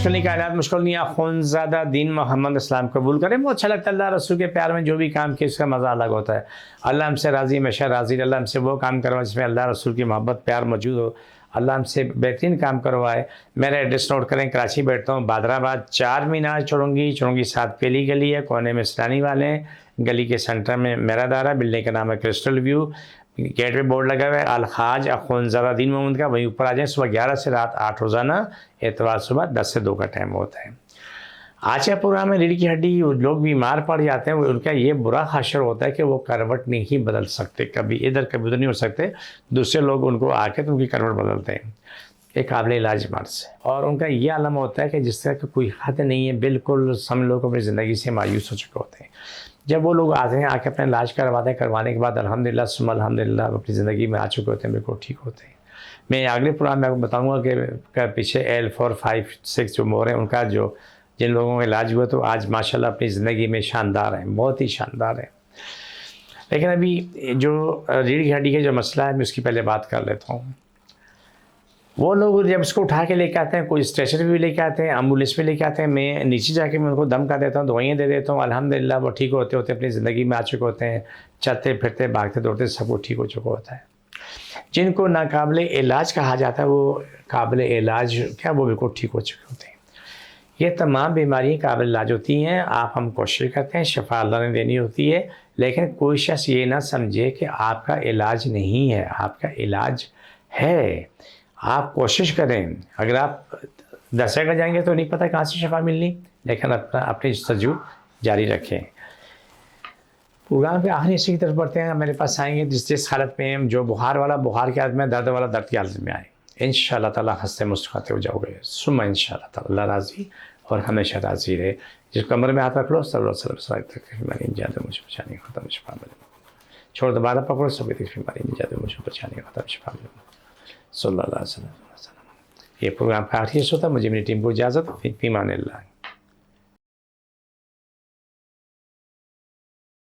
مشکل نہیں، کائنات مشکل نہیں، اخوندزادہ دین محمد اسلام قبول کریں. بہت اچھا لگتا ہے اللہ رسول کے پیار میں جو بھی کام کیا اس کا مزہ الگ ہوتا ہے. اللہ ہم سے راضی، ہمیشہ راضی. اللہ ہم سے وہ کام کروائے جس میں اللہ رسول کی محبت پیار موجود ہو. اللہ ہم سے بہترین کام کروائے. میرا ایڈریس نوٹ کریں، کراچی بیٹھتا ہوں، بادر آباد 4 مینار چڑھوں گی 7 پہلی گلی ہے، کونے میں سرانی والے ہیں. گلی کے سینٹر میں میرا دارہ، بلڈنگ کا نام ہے کرسٹل ویو. گیٹ پہ بورڈ لگا ہوا ہے الحاج اخوندزادہ دین محمد کا، وہیں اوپر آ جائیں. صبح 11 سے رات 8 روزانہ، اتوار صبح 10 سے 2 کا ٹائم ہوتا ہے. آج کا پروگرام میں ریڑھ کی ہڈی لوگ بیمار پڑ جاتے ہیں، ان کا یہ برا خاصر ہوتا ہے کہ وہ کروٹ نہیں بدل سکتے، کبھی ادھر کبھی ادھر نہیں ہو سکتے. دوسرے لوگ ان کو آ کے تو ان کی کروٹ بدلتے ہیں. ایک قابل علاج مرض ہے، اور ان کا یہ عالم ہوتا ہے کہ جس طرح کا کوئی حد نہیں ہے، بالکل سب لوگ اپنی زندگی سے مایوس ہو چکے ہوتے ہیں. جب وہ لوگ آتے ہیں، آ کے اپنا علاج کرواتے ہیں، کروانے کے بعد الحمدللہ ثم الحمدللہ اپنی زندگی میں آ چکے ہوتے ہیں، بالکل ٹھیک ہوتے ہیں. میں اگلے پروگرام میں آپ کو بتاؤں گا کہ پیچھے L4 5 6 جو مور ہیں ان کا جن لوگوں کا علاج ہوا تو آج ماشاءاللہ اپنی زندگی میں شاندار ہیں، بہت ہی شاندار ہیں. لیکن ابھی جو ریڑھ کی ہڈی کا جو مسئلہ ہے میں اس کی پہلے بات کر لیتا ہوں. وہ لوگ جب اس کو اٹھا کے لے کے آتے ہیں، کوئی اسٹریچر بھی لے کے آتے ہیں، ایمبولینس میں لے کے آتے ہیں، میں نیچے جا کے میں ان کو دم کر دیتا ہوں، دوائیاں دے دیتا ہوں. الحمدللہ وہ ٹھیک ہوتے اپنی زندگی میں آ چکے ہوتے ہیں، چلتے پھرتے بھاگتے دوڑتے سب کو ٹھیک ہو چکا ہوتا ہے. جن کو ناقابل علاج کہا جاتا ہے وہ قابل علاج کیا وہ بالکل ٹھیک ہو چکے ہوتے ہیں. یہ تمام بیماریاں قابل علاج ہوتی ہیں. ہم کوشش کرتے ہیں، شفا اللہ نے دینی ہوتی ہے، لیکن کوئی شخص یہ نہ سمجھے کہ آپ کا علاج نہیں ہے. آپ کا علاج ہے، آپ کوشش کریں. اگر آپ 10 جگہ جائیں گے تو نہیں پتہ کہاں سے شفا ملنی، لیکن اپنی جستجو جاری رکھیں. پروگرام کے آخری حصے کی طرف بڑھتے ہیں. میرے پاس آئیں گے جس حالت میں جو بخار والا بخار کی حالت میں، درد والا درد کی حالت میں آئے. انشاءاللہ تعالیٰ خستے مستقاتے ہو جاؤ گے. ثم انشاءاللہ تعالیٰ اللہ راضی اور ہمیشہ راضی رہے. جس کمر میں ہاتھ رکھ لو، صلی اللہ علیہ وسلم تکلیف بیماری نجات مجھے بچانے کا ختم شفا ملے. چھوڑ دوبارہ پکڑو، سبھی تکلیف بیماری نجات مجھے بچانے کا ختم شفا ملے. صلی اللہ علیہ وسلم. یہ پروگرام کا آخری حصہ ہوتا ہے. مجھے میری ٹیم کو اجازت، فی امان اللہ.